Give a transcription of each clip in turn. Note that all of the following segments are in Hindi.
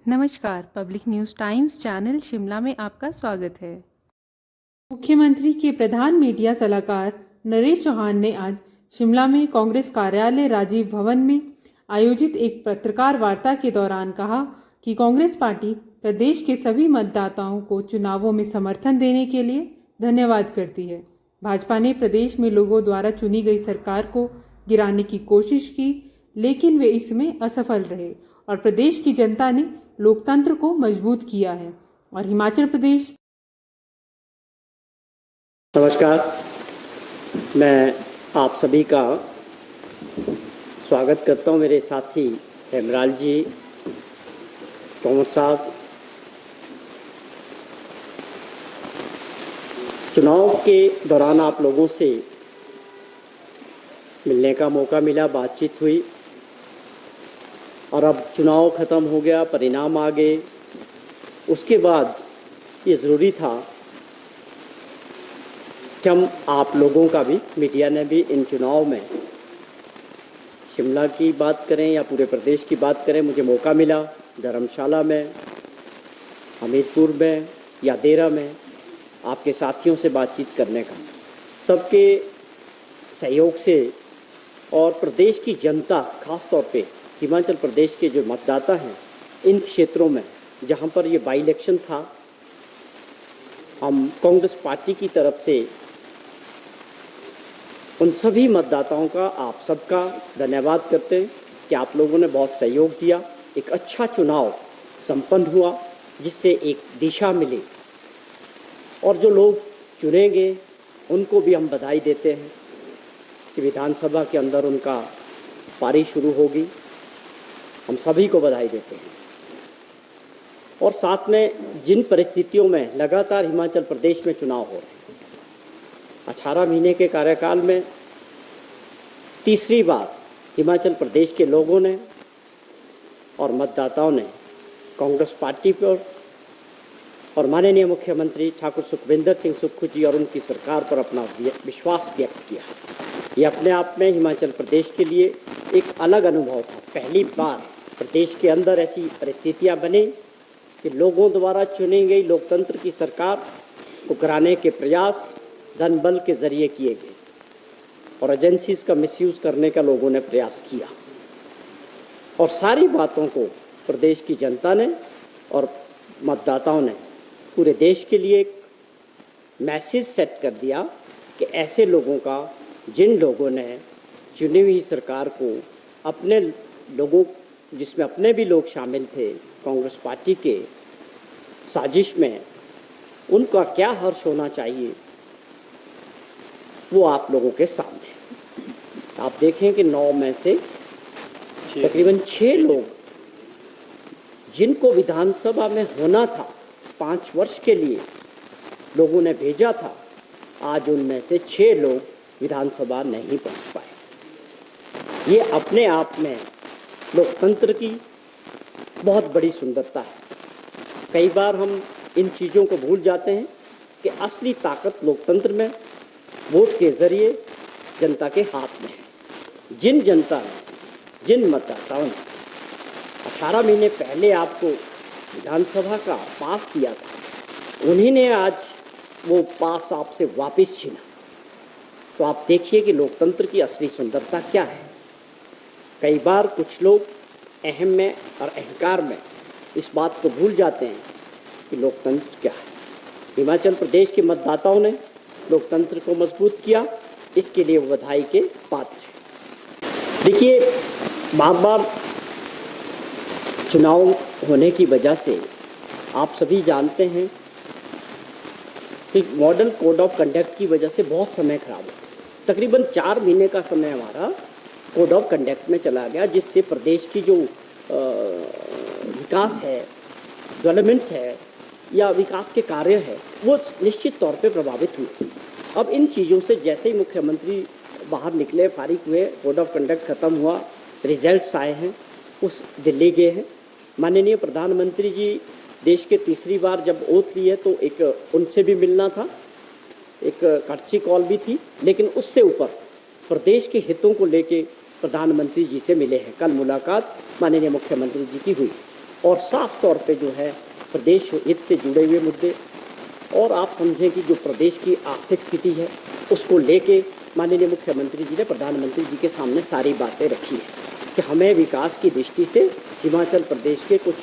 नमस्कार, public news times channel Shimla में आपका स्वागत है। मुख्यमंत्री के प्रधान मीडिया सलाहकार नरेश चौहान ने आज शिमला में कांग्रेस कार्यालय राजीव भवन में आयोजित एक पत्रकार वार्ता के दौरान कहा कि कांग्रेस पार्टी प्रदेश के सभी मतदाताओं को चुनावों में समर्थन देने के लिए धन्यवाद करती है। भाजपा ने प्रदेश में लोगों द्वारा चुनी गई सरकार को गिराने की कोशिश की, लेकिन वे इसमें असफल रहे और प्रदेश की जनता ने लोकतंत्र को मजबूत किया है और हिमाचल प्रदेश। नमस्कार, मैं आप सभी का स्वागत करता हूं। मेरे साथी हेमराज जी, तोमर साहब, चुनाव के दौरान आप लोगों से मिलने का मौका मिला, बातचीत हुई और अब चुनाव ख़त्म हो गया, परिणाम आ गए। उसके बाद ये ज़रूरी था कि हम आप लोगों का भी, मीडिया ने भी इन चुनाव में शिमला की बात करें या पूरे प्रदेश की बात करें। मुझे मौका मिला धर्मशाला में, हमीरपुर में या देरा में आपके साथियों से बातचीत करने का। सबके सहयोग से और प्रदेश की जनता, ख़ास तौर पे हिमाचल प्रदेश के जो मतदाता हैं, इन क्षेत्रों में जहाँ पर ये बाई इलेक्शन था, हम कांग्रेस पार्टी की तरफ से उन सभी मतदाताओं का, आप सबका धन्यवाद करते हैं कि आप लोगों ने बहुत सहयोग दिया। एक अच्छा चुनाव संपन्न हुआ जिससे एक दिशा मिली और जो लोग चुनेंगे उनको भी हम बधाई देते हैं कि विधानसभा के अंदर उनका पारी शुरू होगी। हम सभी को बधाई देते हैं और साथ में जिन परिस्थितियों में लगातार हिमाचल प्रदेश में चुनाव हो रहे हैं, 18 महीने के कार्यकाल में तीसरी बार हिमाचल प्रदेश के लोगों ने और मतदाताओं ने कांग्रेस पार्टी पर और माननीय मुख्यमंत्री ठाकुर सुखविंदर सिंह सुक्खू जी और उनकी सरकार पर अपना विश्वास व्यक्त किया। ये अपने आप में हिमाचल प्रदेश के लिए एक अलग अनुभव था। पहली बार प्रदेश के अंदर ऐसी परिस्थितियां बनी कि लोगों द्वारा चुनी गई लोकतंत्र की सरकार को गिराने के प्रयास धन बल के जरिए किए गए और एजेंसीज का मिसयूज़ करने का लोगों ने प्रयास किया और सारी बातों को प्रदेश की जनता ने और मतदाताओं ने पूरे देश के लिए एक मैसेज सेट कर दिया कि ऐसे लोगों का, जिन लोगों ने चुनी हुई सरकार को, अपने लोगों जिसमें अपने भी लोग शामिल थे कांग्रेस पार्टी के साजिश में, उनका क्या हर्ष होना चाहिए वो आप लोगों के सामने। आप देखें कि 9 में से तकरीबन 6 लोग जिनको विधानसभा में होना था, 5 वर्ष के लिए लोगों ने भेजा था, आज उनमें से 6 लोग विधानसभा नहीं पहुंच पाए। ये अपने आप में लोकतंत्र की बहुत बड़ी सुंदरता है। कई बार हम इन चीज़ों को भूल जाते हैं कि असली ताकत लोकतंत्र में वोट के ज़रिए जनता के हाथ में है। जिन जनता ने, जिन मतदाताओं ने 18 महीने पहले आपको विधानसभा का पास दिया था, उन्हीं ने आज वो पास आपसे वापस छीना। तो आप देखिए कि लोकतंत्र की असली सुंदरता क्या है। कई बार कुछ लोग अहम में और अहंकार में इस बात को भूल जाते हैं कि लोकतंत्र क्या है। हिमाचल प्रदेश के मतदाताओं ने लोकतंत्र को मजबूत किया, इसके लिए वो बधाई के पात्र हैं। देखिए, बार बार चुनाव होने की वजह से आप सभी जानते हैं कि मॉडल कोड ऑफ कंडक्ट की वजह से बहुत समय खराब हो। तकरीबन 4 महीने का समय हमारा कोड ऑफ कंडक्ट में चला गया, जिससे प्रदेश की जो विकास है, डेवलपमेंट है या विकास के कार्य है, वो निश्चित तौर पे प्रभावित हुए। अब इन चीज़ों से जैसे ही मुख्यमंत्री बाहर निकले, फारिग हुए, कोड ऑफ कंडक्ट ख़त्म हुआ, रिजल्ट्स आए हैं, उस दिल्ली गए हैं। माननीय प्रधानमंत्री जी देश के तीसरी बार जब ओथ लिए तो एक उनसे भी मिलना था, एक कर्ची कॉल भी थी, लेकिन उससे ऊपर प्रदेश के हितों को लेके प्रधानमंत्री जी से मिले हैं। कल मुलाकात माननीय मुख्यमंत्री जी की हुई और साफ तौर पे जो है प्रदेश हित से जुड़े हुए मुद्दे, और आप समझें कि जो प्रदेश की आर्थिक स्थिति है उसको लेके माननीय मुख्यमंत्री जी ने प्रधानमंत्री जी के सामने सारी बातें रखी है कि हमें विकास की दृष्टि से हिमाचल प्रदेश के कुछ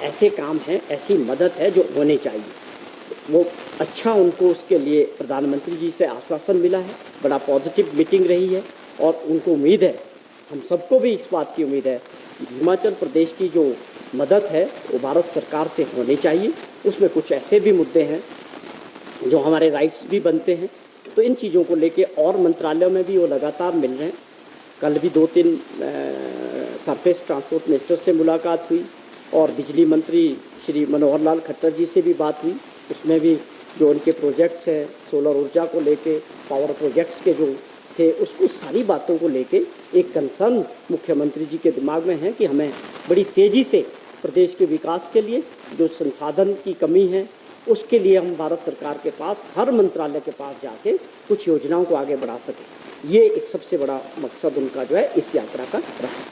ऐसे काम हैं, ऐसी मदद है जो होने चाहिए। वो अच्छा उनको उसके लिए प्रधानमंत्री जी से आश्वासन मिला है, बड़ा पॉजिटिव मीटिंग रही है और उनको उम्मीद है, हम सबको भी इस बात की उम्मीद है कि हिमाचल प्रदेश की जो मदद है वो भारत सरकार से होनी चाहिए। उसमें कुछ ऐसे भी मुद्दे हैं जो हमारे राइट्स भी बनते हैं, तो इन चीज़ों को लेके और मंत्रालयों में भी वो लगातार मिल रहे हैं। कल भी 2-3 सरफेस ट्रांसपोर्ट मिनिस्टर से मुलाकात हुई और बिजली मंत्री श्री मनोहर लाल खट्टर जी से भी बात हुई। उसमें भी जो उनके प्रोजेक्ट्स हैं सोलर ऊर्जा को लेके, पावर प्रोजेक्ट्स के जो थे, उसको सारी बातों को लेके एक कंसर्न मुख्यमंत्री जी के दिमाग में है कि हमें बड़ी तेज़ी से प्रदेश के विकास के लिए जो संसाधन की कमी है उसके लिए हम भारत सरकार के पास, हर मंत्रालय के पास जाके कुछ योजनाओं को आगे बढ़ा सकें। ये एक सबसे बड़ा मकसद उनका जो है इस यात्रा का रहा।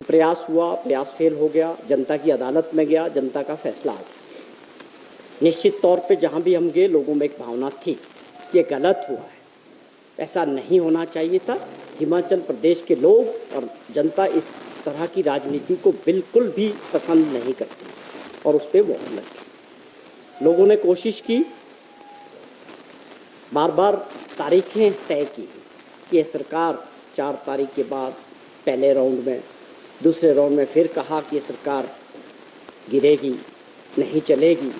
प्रयास हुआ, प्रयास फेल हो गया, जनता की अदालत में गया, जनता का फैसला आ गया। निश्चित तौर पे जहाँ भी हम गए लोगों में एक भावना थी कि ये गलत हुआ है, ऐसा नहीं होना चाहिए था। हिमाचल प्रदेश के लोग और जनता इस तरह की राजनीति को बिल्कुल भी पसंद नहीं करती और उस पर वोट लगी। लोगों ने कोशिश की, बार बार तारीखें तय की कि ये सरकार 4 तारीख के बाद पहले राउंड में, दूसरे राउंड में फिर कहा कि ये सरकार गिरेगी, नहीं चलेगी।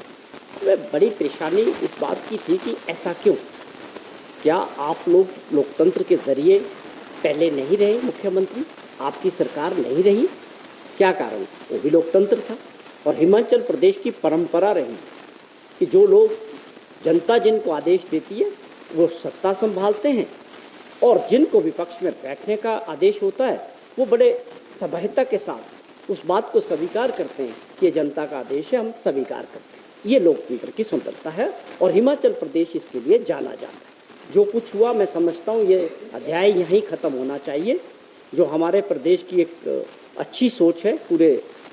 हमें बड़ी परेशानी इस बात की थी कि ऐसा क्यों? क्या आप लोग लोकतंत्र के ज़रिए पहले नहीं रहे मुख्यमंत्री? आपकी सरकार नहीं रही? क्या कारण? वो भी लोकतंत्र था और हिमाचल प्रदेश की परंपरा रही कि जो लोग, जनता जिनको आदेश देती है वो सत्ता संभालते हैं और जिनको विपक्ष में बैठने का आदेश होता है वो बड़े सभ्यता के साथ उस बात को स्वीकार करते हैं कि ये जनता का आदेश है, हम स्वीकार करते हैं। ये लोकतंत्र की सुंदरता है और हिमाचल प्रदेश इसके लिए जाना जाता है। जो कुछ हुआ मैं समझता हूँ ये अध्याय यहीं ख़त्म होना चाहिए। जो हमारे प्रदेश की एक अच्छी सोच है पूरे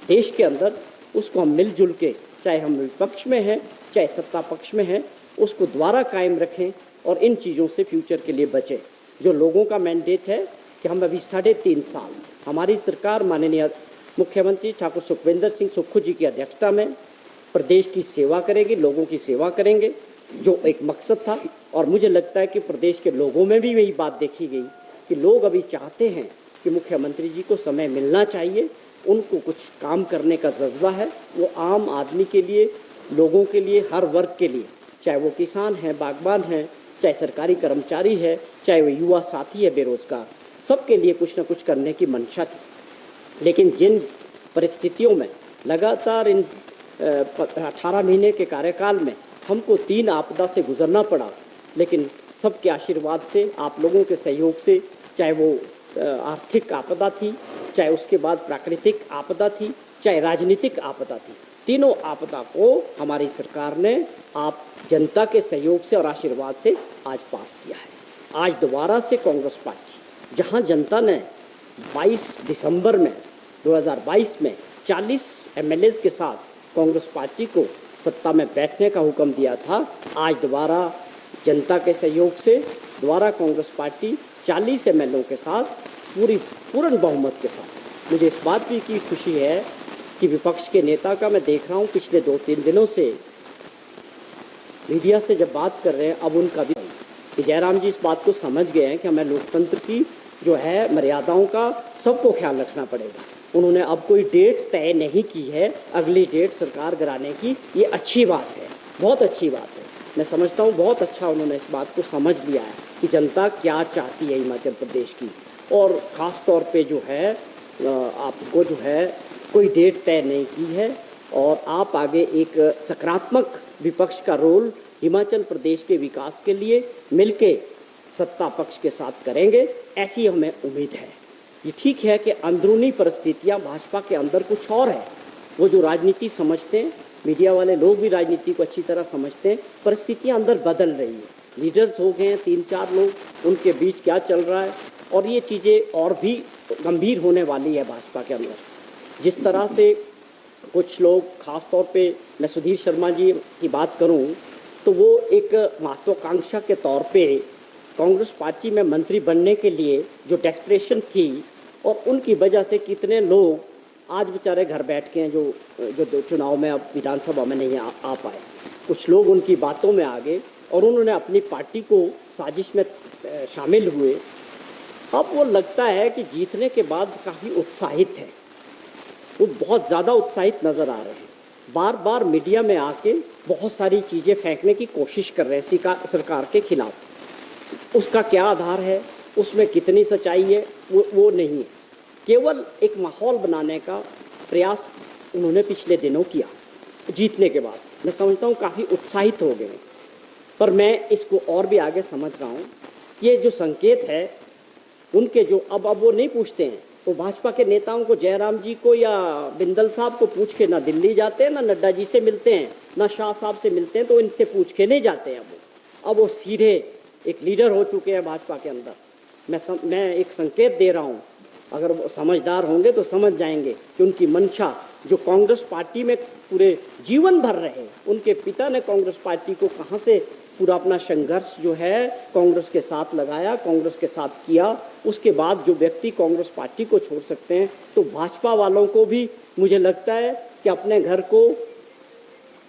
देश के अंदर, उसको हम मिलजुल के, चाहे हम विपक्ष में हैं चाहे सत्ता पक्ष में हैं, उसको दोबारा कायम रखें और इन चीज़ों से फ्यूचर के लिए बचें। जो लोगों का मैंडेट है कि हम अभी 3.5 साल हमारी सरकार माननीय मुख्यमंत्री ठाकुर सुखविंदर सिंह सुक्खू जी की अध्यक्षता में प्रदेश की सेवा करेगी, लोगों की सेवा करेंगे, जो एक मकसद था। और मुझे लगता है कि प्रदेश के लोगों में भी वही बात देखी गई कि लोग अभी चाहते हैं कि मुख्यमंत्री जी को समय मिलना चाहिए, उनको कुछ काम करने का जज्बा है। वो आम आदमी के लिए, लोगों के लिए, हर वर्ग के लिए, चाहे वो किसान है, बागबान है, चाहे सरकारी कर्मचारी है, चाहे वो युवा साथी है बेरोजगार, सबके लिए कुछ न कुछ करने की मंशा थी। लेकिन जिन परिस्थितियों में लगातार इन 18 महीने के कार्यकाल में हमको 3 आपदा से गुजरना पड़ा, लेकिन सबके आशीर्वाद से, आप लोगों के सहयोग से, चाहे वो आर्थिक आपदा थी, चाहे उसके बाद प्राकृतिक आपदा थी, चाहे राजनीतिक आपदा थी, तीनों आपदा को हमारी सरकार ने आप जनता के सहयोग से और आशीर्वाद से आज पास किया है। आज दोबारा से कांग्रेस पार्टी, जहां जनता ने 22 दिसंबर में 2022 में 40 एमएलएज के साथ कांग्रेस पार्टी को सत्ता में बैठने का हुक्म दिया था, आज दोबारा जनता के सहयोग से दोबारा कांग्रेस पार्टी 40 एमएलओ के साथ पूर्ण बहुमत के साथ। मुझे इस बात की खुशी है कि विपक्ष के नेता का मैं देख रहा हूँ पिछले 2-3 दिनों से मीडिया से जब बात कर रहे हैं, अब उनका भी कि जयराम जी इस बात को समझ गए हैं कि हमें लोकतंत्र की जो है मर्यादाओं का सबको ख्याल रखना पड़ेगा। उन्होंने अब कोई डेट तय नहीं की है अगली डेट सरकार गिराने की, ये अच्छी बात है, बहुत अच्छी बात है। मैं समझता हूँ बहुत अच्छा उन्होंने इस बात को समझ लिया है कि जनता क्या चाहती है हिमाचल प्रदेश की, और ख़ास तौर पे जो है आपको जो है कोई डेट तय नहीं की है और आप आगे एक सकारात्मक विपक्ष का रोल हिमाचल प्रदेश के विकास के लिए मिलके सत्ता पक्ष के साथ करेंगे, ऐसी हमें उम्मीद है। ये ठीक है कि अंदरूनी परिस्थितियां भाजपा के अंदर कुछ और है, वो जो राजनीति समझते हैं, मीडिया वाले लोग भी राजनीति को अच्छी तरह समझते हैं, परिस्थितियां अंदर बदल रही है, लीडर्स हो गए हैं 3-4 लोग, उनके बीच क्या चल रहा है और ये चीज़ें और भी गंभीर होने वाली है भाजपा के अंदर। जिस तरह से कुछ लोग, खास तौर पे मैं सुधीर शर्मा जी की बात करूं, तो वो एक महत्वाकांक्षा के तौर पे कांग्रेस पार्टी में मंत्री बनने के लिए जो डेस्परेशन थी, और उनकी वजह से कितने लोग आज बेचारे घर बैठ के हैं, जो चुनाव में अब विधानसभा में नहीं आ पाए। कुछ लोग उनकी बातों में आ गए और उन्होंने अपनी पार्टी को साजिश में शामिल हुए। अब वो लगता है कि जीतने के बाद काफ़ी उत्साहित है, वो बहुत ज़्यादा उत्साहित नज़र आ रहे हैं। बार बार मीडिया में आके बहुत सारी चीज़ें फेंकने की कोशिश कर रहे हैं सरकार के खिलाफ। उसका क्या आधार है, उसमें कितनी सच्चाई है, वो नहीं है। केवल एक माहौल बनाने का प्रयास उन्होंने पिछले दिनों किया। जीतने के बाद मैं समझता हूँ काफ़ी उत्साहित हो गए, पर मैं इसको और भी आगे समझ रहा हूँ। ये जो संकेत है उनके, जो अब वो नहीं पूछते हैं, वो भाजपा के नेताओं को, जयराम जी को या बिंदल साहब को पूछ के ना दिल्ली जाते हैं, ना नड्डा जी से मिलते हैं, ना शाह साहब से मिलते हैं, तो इनसे पूछ के नहीं जाते हैं। अब वो सीधे एक लीडर हो चुके हैं भाजपा के अंदर। मैं एक संकेत दे रहा हूँ, अगर वो समझदार होंगे तो समझ जाएंगे कि उनकी मंशा, जो कांग्रेस पार्टी में पूरे जीवन भर रहे, उनके पिता ने कांग्रेस पार्टी को कहाँ से पूरा अपना संघर्ष जो है कांग्रेस के साथ लगाया, कांग्रेस के साथ किया, उसके बाद जो व्यक्ति कांग्रेस पार्टी को छोड़ सकते हैं, तो भाजपा वालों को भी मुझे लगता है कि अपने घर को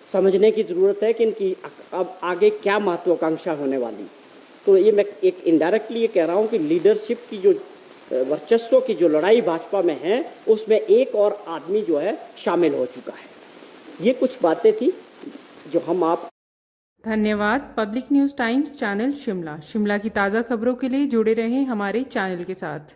समझने की ज़रूरत है कि इनकी अब आगे क्या महत्वाकांक्षा होने वाली। तो ये मैं एक इनडायरेक्टली ये कह रहा हूँ कि लीडरशिप की जो वर्चस्व की जो लड़ाई भाजपा में है, उसमें एक और आदमी जो है शामिल हो चुका है। ये कुछ बातें थी जो हम आप। धन्यवाद। Public news times channel Shimla की ताज़ा खबरों के लिए जुड़े रहें हमारे चैनल के साथ।